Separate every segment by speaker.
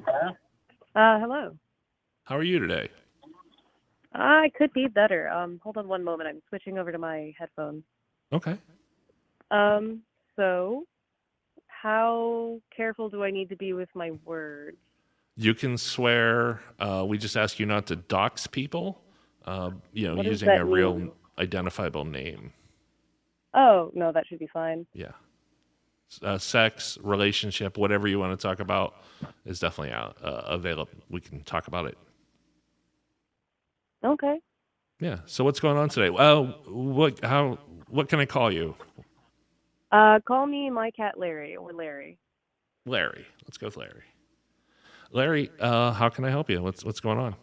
Speaker 1: Hello.
Speaker 2: How are you today?
Speaker 1: I could be better. Hold on one moment. I'm switching over to my headphones.
Speaker 2: Okay.
Speaker 1: Um, so how careful do I need to be with my words?
Speaker 2: You can swear. We just ask you not to dox people,
Speaker 1: What does
Speaker 2: using
Speaker 1: that
Speaker 2: a real
Speaker 1: mean?
Speaker 2: identifiable name.
Speaker 1: Oh, no, that should be fine.
Speaker 2: Yeah. Sex, relationship, whatever you want to talk about is definitely out, available. We can talk about it.
Speaker 1: Okay.
Speaker 2: Yeah. So what's going on today? What can I call you?
Speaker 1: Call me my cat Larry or Larry.
Speaker 2: Larry. Let's go with Larry. Larry, how can I help you? What's going on?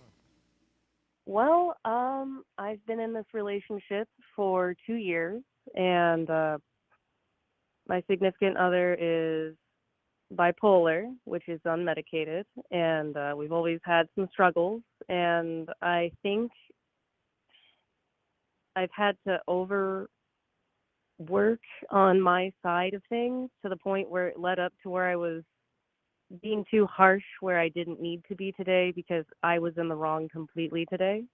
Speaker 1: Well, I've been in this relationship for 2 years, and my significant other is bipolar, which is unmedicated, and we've always had some struggles. And I think I've had to overwork on my side of things to the point where it led up to where I was being too harsh where I didn't need to be today because I was in the wrong completely today.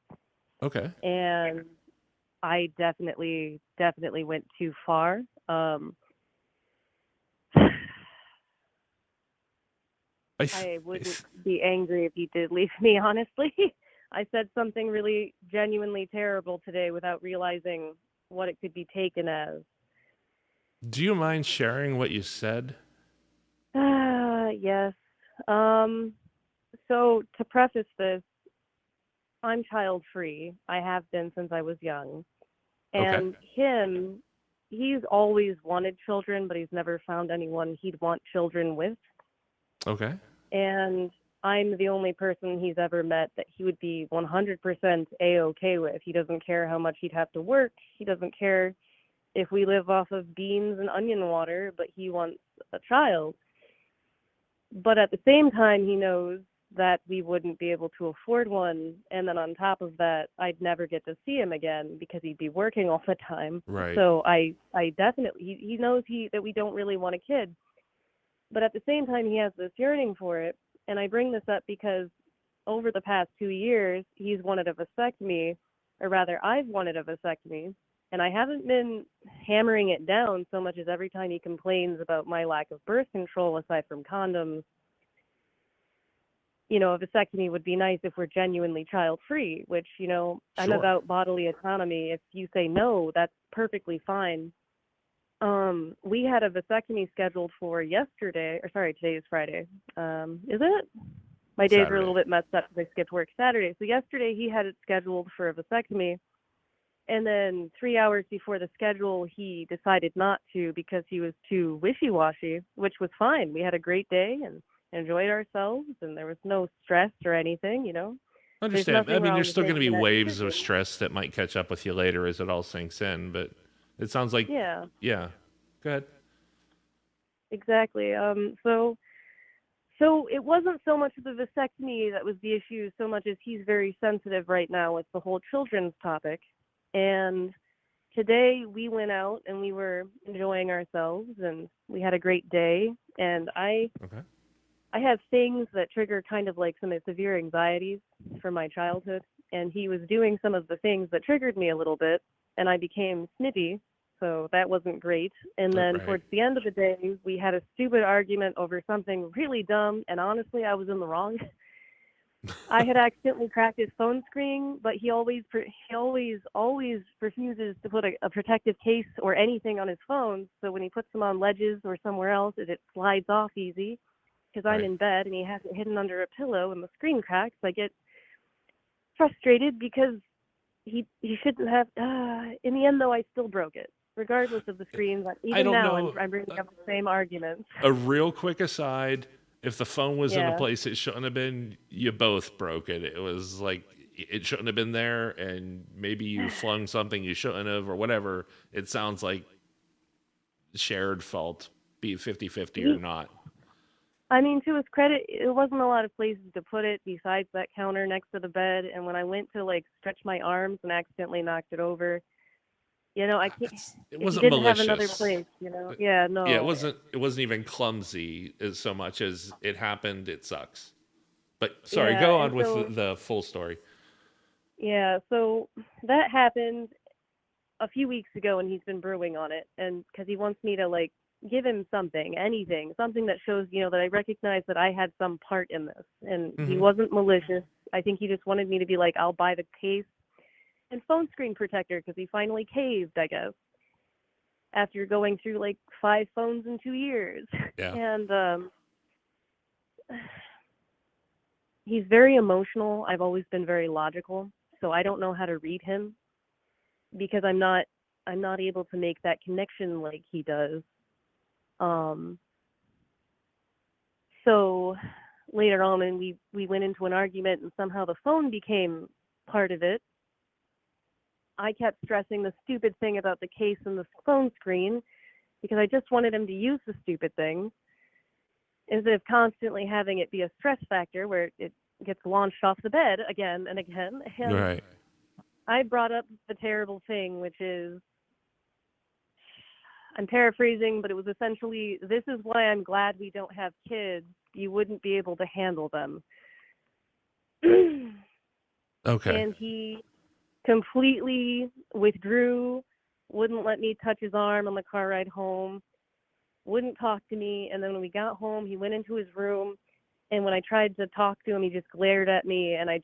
Speaker 2: Okay.
Speaker 1: And I definitely went too far.
Speaker 2: I, th-
Speaker 1: I
Speaker 2: I
Speaker 1: wouldn't
Speaker 2: th-
Speaker 1: be angry if he did leave me, honestly. I said something really genuinely terrible today without realizing what it could be taken as.
Speaker 2: do you mind sharing what you said?
Speaker 1: Yes. Um, so to preface this, I'm child free. I have been since I was young.
Speaker 2: Okay.
Speaker 1: And he's always wanted children, but he's never found anyone he'd want children with.
Speaker 2: Okay.
Speaker 1: And I'm the only person he's ever met that he would be 100% A-OK with. He doesn't care how much he'd have to work. He doesn't care if we live off of beans and onion water, but he wants a child. But at the same time, he knows that we wouldn't be able to afford one. And then on top of that, I'd never get to see him again because he'd be working all the time.
Speaker 2: Right.
Speaker 1: So I definitely, he knows that we don't really want a kid. But at the same time, he has this yearning for it. And I bring this up because over the past 2 years, he's wanted a vasectomy, or rather, I've wanted a vasectomy. And I haven't been hammering it down so much as every time he complains about my lack of birth control, aside from condoms, a vasectomy would be nice if we're genuinely child free, which, I'm
Speaker 2: Sure.
Speaker 1: about bodily autonomy. If you say no, that's perfectly fine. We had a vasectomy scheduled for yesterday, or sorry, today is Friday. Is it? My days are a little
Speaker 2: Saturday.
Speaker 1: bit messed up because I skipped work Saturday. So yesterday he had it scheduled for a vasectomy, and then 3 hours before the schedule, he decided not to because he was too wishy-washy, which was fine. We had a great day and enjoyed ourselves, and there was no stress or anything. There's
Speaker 2: Understand. I
Speaker 1: nothing
Speaker 2: mean,
Speaker 1: wrong
Speaker 2: there's
Speaker 1: with
Speaker 2: still going to be
Speaker 1: making that
Speaker 2: waves of
Speaker 1: decision.
Speaker 2: stress that might catch up with you later as it all sinks in, but it sounds like,
Speaker 1: Yeah,
Speaker 2: yeah. Go ahead.
Speaker 1: exactly. So it wasn't so much the vasectomy that was the issue, so much as he's very sensitive right now with the whole children's topic. And today we went out and we were enjoying ourselves and we had a great day. And
Speaker 2: Okay.
Speaker 1: I have things that trigger kind of like some severe anxieties from my childhood. And he was doing some of the things that triggered me a little bit, and I became snippy. So that wasn't great. And then
Speaker 2: Right.
Speaker 1: towards the end of the day, we had a stupid argument over something really dumb. And honestly, I was in the wrong. I had accidentally cracked his phone screen, but he always refuses to put a protective case or anything on his phone. So when he puts them on ledges or somewhere else, it slides off easy because I'm
Speaker 2: Right.
Speaker 1: in bed and he has it hidden under a pillow and the screen cracks. I get frustrated because he shouldn't have. In the end, though, I still broke it, regardless of the screens.
Speaker 2: I
Speaker 1: Even
Speaker 2: don't
Speaker 1: now,
Speaker 2: know.
Speaker 1: I'm bringing up the same arguments.
Speaker 2: A real quick aside, if the phone was in a
Speaker 1: Yeah.
Speaker 2: place it shouldn't have been, you both broke it. It was like it shouldn't have been there, and maybe you flung something you shouldn't have, or whatever. It sounds like shared fault, be it 50-50 or
Speaker 1: He,
Speaker 2: not.
Speaker 1: I mean, to his credit, it wasn't a lot of places to put it besides that counter next to the bed. And when I went to like stretch my arms and accidentally knocked it over, I can't.
Speaker 2: It
Speaker 1: If he
Speaker 2: wasn't
Speaker 1: didn't have another
Speaker 2: malicious.
Speaker 1: place, yeah,
Speaker 2: Yeah, it
Speaker 1: no.
Speaker 2: wasn't. It wasn't even clumsy as so much as it happened. It sucks. But sorry,
Speaker 1: Yeah,
Speaker 2: go
Speaker 1: and
Speaker 2: on with
Speaker 1: so
Speaker 2: the full story.
Speaker 1: yeah, so that happened a few weeks ago, and he's been brewing on it, and because he wants me to like give him something, anything, something that shows, that I recognize that I had some part in this, and he
Speaker 2: Hmm.
Speaker 1: wasn't malicious. I think he just wanted me to be like, I'll buy the case and phone screen protector because he finally caved, I guess, after going through like 5 phones in 2 years.
Speaker 2: Yeah.
Speaker 1: And he's very emotional. I've always been very logical, so I don't know how to read him because I'm not able to make that connection like he does. Um, so later on, and we went into an argument, and somehow the phone became part of it. I kept stressing the stupid thing about the case and the phone screen because I just wanted him to use the stupid thing instead of constantly having it be a stress factor where it gets launched off the bed again and again. And
Speaker 2: Right.
Speaker 1: I brought up the terrible thing, which is, I'm paraphrasing, but it was essentially, this is why I'm glad we don't have kids. You wouldn't be able to handle them.
Speaker 2: Okay.
Speaker 1: And he completely withdrew, wouldn't let me touch his arm on the car ride home, wouldn't talk to me. And then when we got home, he went into his room. And when I tried to talk to him, he just glared at me. And I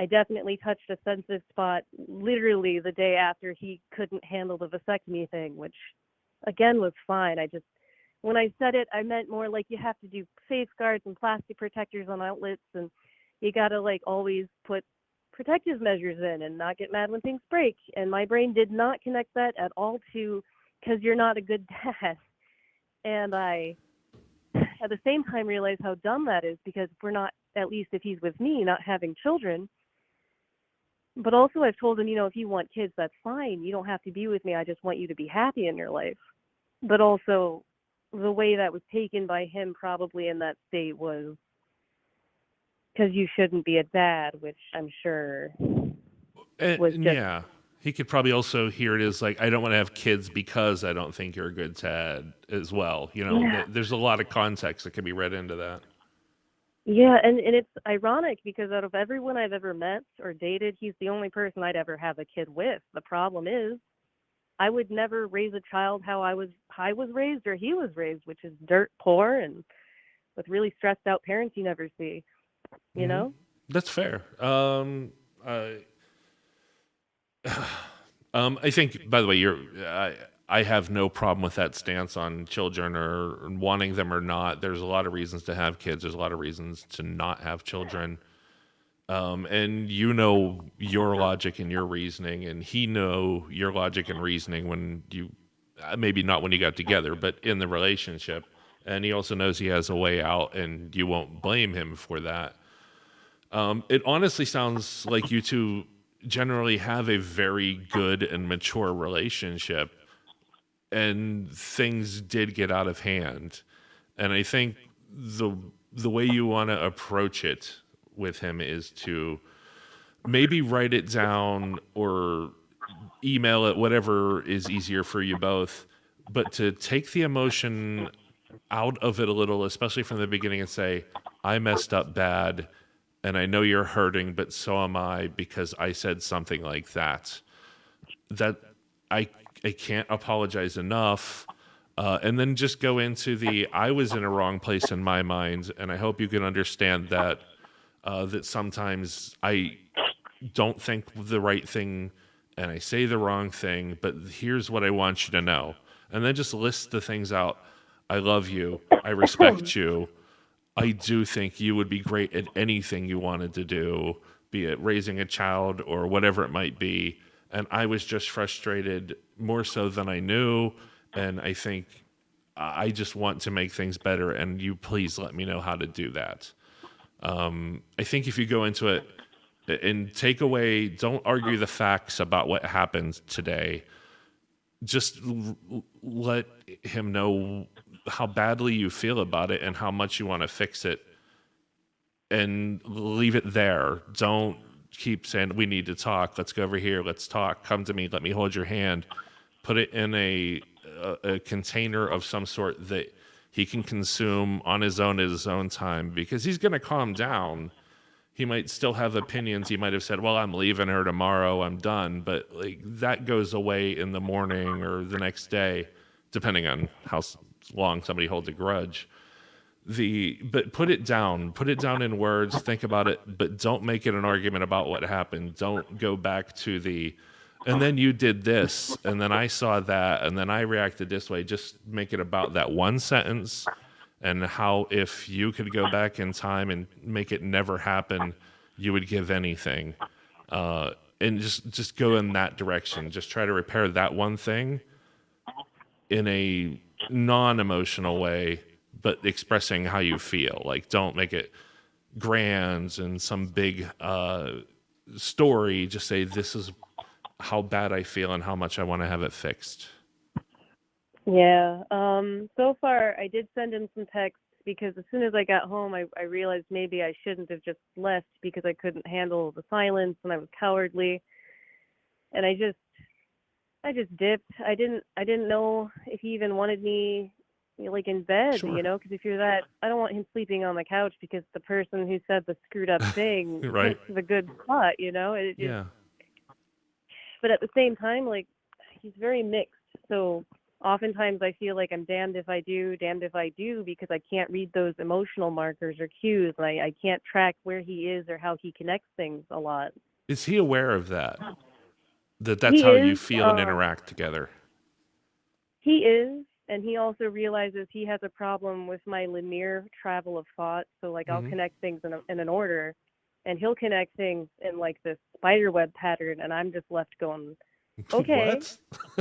Speaker 1: definitely touched a sensitive spot literally the day after he couldn't handle the vasectomy thing, which again was fine. When I said it, I meant more like you have to do safeguards and plastic protectors on outlets, and you got to like always put protective measures in and not get mad when things break. And my brain did not connect that at all to, because you're not a good dad. And I, at the same time, realize how dumb that is because we're not, at least if he's with me, not having children. But also, I've told him, if you want kids, that's fine. You don't have to be with me. I just want you to be happy in your life. But also, the way that was taken by him probably in that state was because you shouldn't be a dad, which I'm sure was
Speaker 2: And
Speaker 1: just,
Speaker 2: yeah, he could probably also hear it as like, I don't want to have kids because I don't think you're a good dad as well.
Speaker 1: yeah.
Speaker 2: There's a lot of context that can be read into that.
Speaker 1: Yeah, and it's ironic because out of everyone I've ever met or dated, he's the only person I'd ever have a kid with. The problem is, I would never raise a child how I was raised or he was raised, which is dirt poor and with really stressed out parents you never see, you
Speaker 2: Hmm.
Speaker 1: know?
Speaker 2: That's fair. I, I think, by the way, I have no problem with that stance on children or wanting them or not. There's a lot of reasons to have kids. There's a lot of reasons to not have children. And your logic and your reasoning, and he know your logic and reasoning when you, maybe not when you got together, but in the relationship. And he also knows he has a way out, and you won't blame him for that. It honestly sounds like you two generally have a very good and mature relationship, and things did get out of hand. And I think the the way you want to approach it with him is to maybe write it down or email it, whatever is easier for you both, but to take the emotion out of it a little, especially from the beginning, and say, I messed up bad and I know you're hurting, but so am I because I said something like that. That I I can't apologize enough. And then just go into the I was in a wrong place in my mind, and I hope you can understand that that sometimes I don't think the right thing and I say the wrong thing, but here's what I want you to know. And then just list the things out. I love you. I respect you. I do think you would be great at anything you wanted to do, be it raising a child or whatever it might be. And I was just frustrated more so than I knew. And I think I just want to make things better. And you please let me know how to do that. I think if you go into it and take away, don't argue the facts about what happened today. Just let him know how badly you feel about it and how much you want to fix it, and leave it there. Don't keep saying, we need to talk. Let's go over here. Let's talk. Come to me. Let me hold your hand. Put it in a container of some sort that he can consume on his own at his own time, because he's going to calm down. He might still have opinions. He might have said, well, I'm leaving her tomorrow, I'm done. But like that goes away in the morning or the next day, depending on how long somebody holds a grudge. But put it down in words, think about it, but don't make it an argument about what happened. Don't go back to and then you did this, and then I saw that, and then I reacted this way. Just make it about that one sentence, and how if you could go back in time and make it never happen, you would give anything. And just go in that direction. Just try to repair that one thing in a non-emotional way, but expressing how you feel. Like, don't make it grand and some big story. Just say, this is how bad I feel and how much I want to have it fixed.
Speaker 1: Yeah. So far, I did send him some texts because as soon as I got home, I realized maybe I shouldn't have just left because I couldn't handle the silence and I was cowardly. And I just dipped. I didn't know if he even wanted me, like in bed,
Speaker 2: Sure.
Speaker 1: because if you're that, I don't want him sleeping on the couch because the person who said the screwed up thing
Speaker 2: Right.
Speaker 1: picked the good spot,
Speaker 2: Yeah.
Speaker 1: But at the same time, like, he's very mixed. So oftentimes I feel like I'm damned if I do, damned if I do, because I can't read those emotional markers or cues. And I can't track where he is or how he connects things a lot.
Speaker 2: Is he aware of that? That's
Speaker 1: He
Speaker 2: how you
Speaker 1: is.
Speaker 2: feel and interact together?
Speaker 1: He is. And he also realizes he has a problem with my linear travel of thought. So, like, I'll
Speaker 2: Mm-hmm.
Speaker 1: connect things in an order, and he'll connect things in, like, this spider web pattern, and I'm just left going, okay,
Speaker 2: What?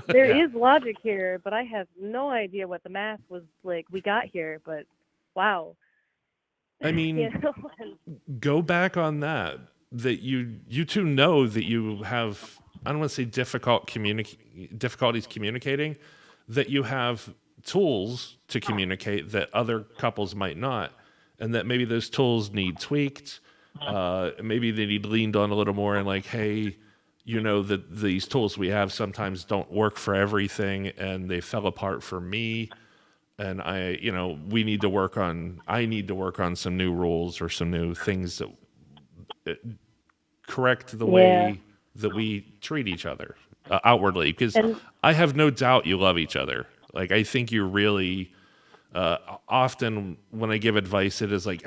Speaker 1: there
Speaker 2: Yeah.
Speaker 1: is logic here, but I have no idea what the math was like we got here, but wow.
Speaker 2: I mean, go back on that. That you two know that you have, I don't want to say difficulties communicating, that you have tools to communicate that other couples might not, and that maybe those tools need tweaked. Maybe they need leaned on a little more, and like, hey, that these tools we have sometimes don't work for everything, and they fell apart for me. And I need to work on some new rules or some new things that correct the
Speaker 1: Yeah.
Speaker 2: way that we treat each other outwardly, because
Speaker 1: And
Speaker 2: I have no doubt you love each other. Like, I think you really often when I give advice, it is like,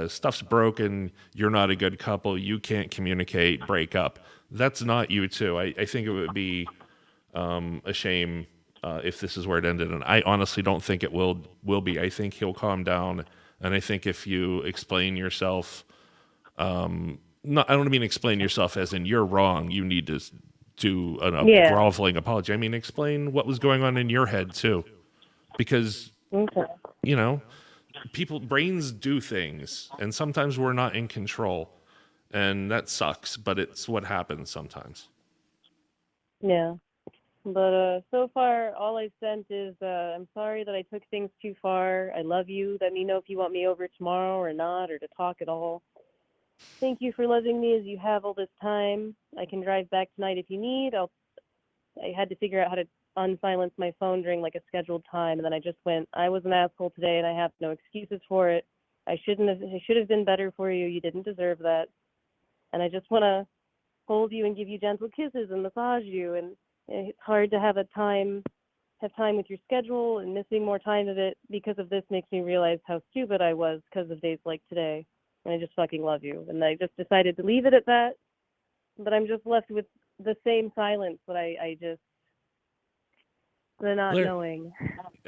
Speaker 2: stuff's broken, you're not a good couple, you can't communicate, break up. That's not you two. I think it would be a shame if this is where it ended, and I honestly don't think it will be. I think he'll calm down, and I think if you explain yourself, I don't mean explain yourself as in you're wrong, you need to do a
Speaker 1: yeah.
Speaker 2: groveling apology. I mean, explain what was going on in your head too, because
Speaker 1: Okay.
Speaker 2: brains do things, and sometimes we're not in control, and that sucks, but it's what happens sometimes.
Speaker 1: Yeah. But so far, all I've sent is, I'm sorry that I took things too far. I love you. Let me know if you want me over tomorrow or not, or to talk at all. Thank you for loving me as you have all this time. I can drive back tonight if you need. I had to figure out how to unsilence my phone during like a scheduled time, and then I was an asshole today, and I have no excuses for it. I should have been better for you. You didn't deserve that. And I just want to hold you and give you gentle kisses and massage you, and it's hard to have time with your schedule, and missing more time of it because of this makes me realize how stupid I was because of days like today. And I just fucking love you. And I just decided to leave it at that. But I'm just left with the same silence that the not knowing.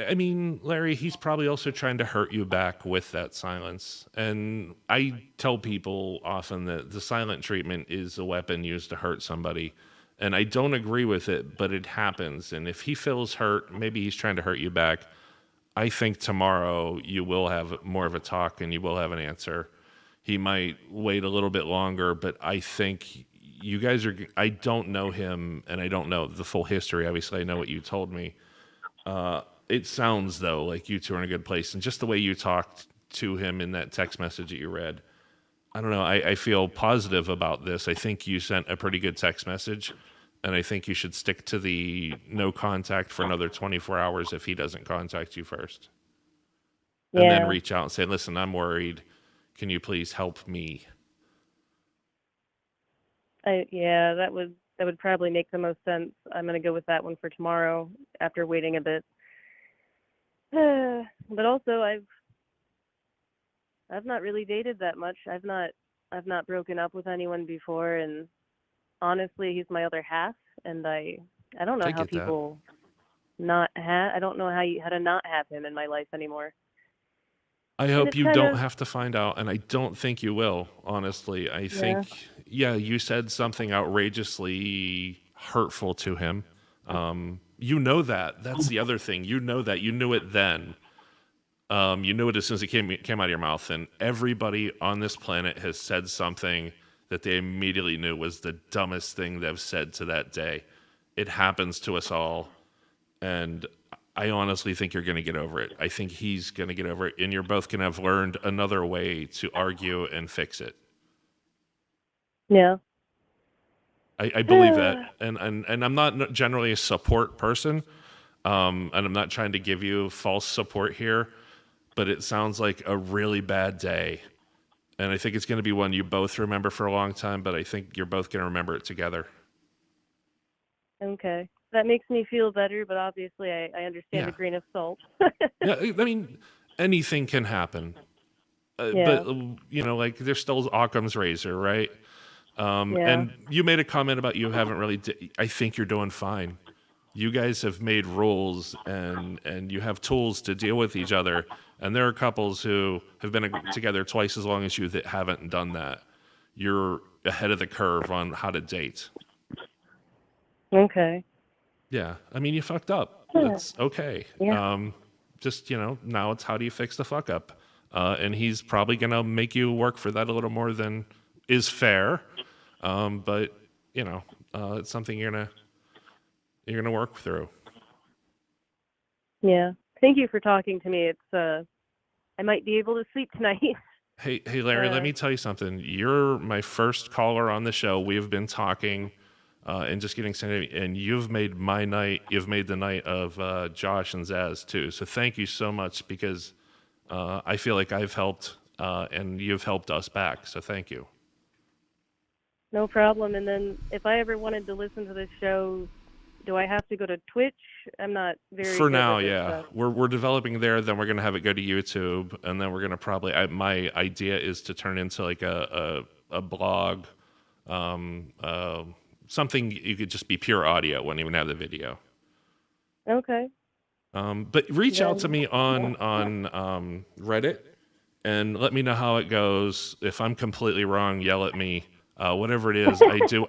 Speaker 2: I mean, Larry, he's probably also trying to hurt you back with that silence. And I tell people often that the silent treatment is a weapon used to hurt somebody. And I don't agree with it, but it happens. And if he feels hurt, maybe he's trying to hurt you back. I think tomorrow you will have more of a talk and you will have an answer. He might wait a little bit longer, but I think you guys I don't know him, and I don't know the full history. Obviously, I know what you told me. It sounds, though, like you two are in a good place. And just the way you talked to him in that text message that you read, I don't know. I feel positive about this. I think you sent a pretty good text message, and I think you should stick to the no contact for another 24 hours if he doesn't contact you first. and then
Speaker 1: Yeah.
Speaker 2: reach out and say, listen, I'm worried. Can you please help me?
Speaker 1: Yeah, that would probably make the most sense. I'm gonna go with that one for tomorrow after waiting a bit. But also, I've not really dated that much. I've not broken up with anyone before, and honestly, he's my other half, and I don't know
Speaker 2: I
Speaker 1: how
Speaker 2: get that.
Speaker 1: people not have. I don't know how to not have him in my life anymore.
Speaker 2: I
Speaker 1: And
Speaker 2: hope
Speaker 1: it's
Speaker 2: you
Speaker 1: kind
Speaker 2: don't
Speaker 1: of,
Speaker 2: have to find out, and I don't think you will, honestly. I
Speaker 1: yeah.
Speaker 2: think, yeah, you said something outrageously hurtful to him. You know that. That's the other thing. You know that. You knew it then. You knew it as soon as it came out of your mouth. And everybody on this planet has said something that they immediately knew was the dumbest thing they've said to that day. It happens to us all. And I honestly think you're going to get over it. I think he's going to get over it, and you're both going to have learned another way to argue and fix it.
Speaker 1: Yeah.
Speaker 2: I believe that, and I'm not generally a support person, and I'm not trying to give you false support here, but it sounds like a really bad day, and I think it's going to be one you both remember for a long time. But I think you're both going to remember it together.
Speaker 1: Okay. That makes me feel better, but obviously I understand a
Speaker 2: Yeah,
Speaker 1: grain of salt.
Speaker 2: yeah. I mean, anything can happen, but
Speaker 1: Yeah.
Speaker 2: like there's still Occam's razor, right?
Speaker 1: Yeah.
Speaker 2: And you made a comment about you haven't really. I think you're doing fine. You guys have made rules and you have tools to deal with each other. And there are couples who have been together twice as long as you that haven't done that. You're ahead of the curve on how to date.
Speaker 1: Okay.
Speaker 2: Yeah, I mean you fucked up.
Speaker 1: Huh.
Speaker 2: That's okay.
Speaker 1: Yeah.
Speaker 2: Just now it's how do you fix the fuck up? And he's probably gonna make you work for that a little more than is fair. But it's something you're gonna work through.
Speaker 1: Yeah. Thank you for talking to me. It's I might be able to sleep tonight.
Speaker 2: Hey, Larry. Let
Speaker 1: uh
Speaker 2: me tell you something. You're my first caller on the show. We have been talking and just getting started, and you've made my night. You've made the night of Josh and Zaz too. So thank you so much because I feel like I've helped and you've helped us back. So thank you.
Speaker 1: no problem. And then if I ever wanted to listen to this show, do I have to go to Twitch? I'm not very
Speaker 2: For
Speaker 1: good
Speaker 2: now,
Speaker 1: with this
Speaker 2: yeah,
Speaker 1: stuff.
Speaker 2: we're developing there. Then we're gonna have it go to YouTube, and then we're gonna probably. My idea is to turn into like a blog, um, uh, something you could just be pure audio, wouldn't even have the video.
Speaker 1: Okay.
Speaker 2: But reach out to
Speaker 1: Then
Speaker 2: me on Reddit and let me know how it goes. If I'm completely wrong, yell at me. Whatever it is,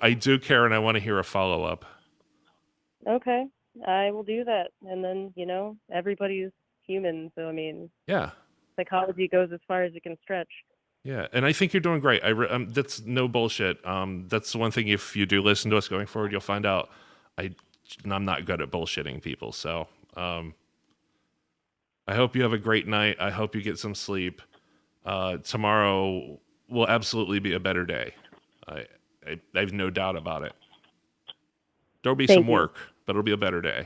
Speaker 2: I do care, and I want to hear a follow up.
Speaker 1: okay. I will do that. And then, everybody's human, so I mean,
Speaker 2: Yeah,
Speaker 1: psychology goes as far as it can stretch.
Speaker 2: yeah, and I think you're doing great. That's no bullshit. That's the one thing. If you do listen to us going forward, you'll find out. I I'm not good at bullshitting people. So I hope you have a great night. I hope you get some sleep. Tomorrow will absolutely be a better day. I, I have no doubt about it. There'll be some
Speaker 1: Thank you.
Speaker 2: work, but it'll be a better day.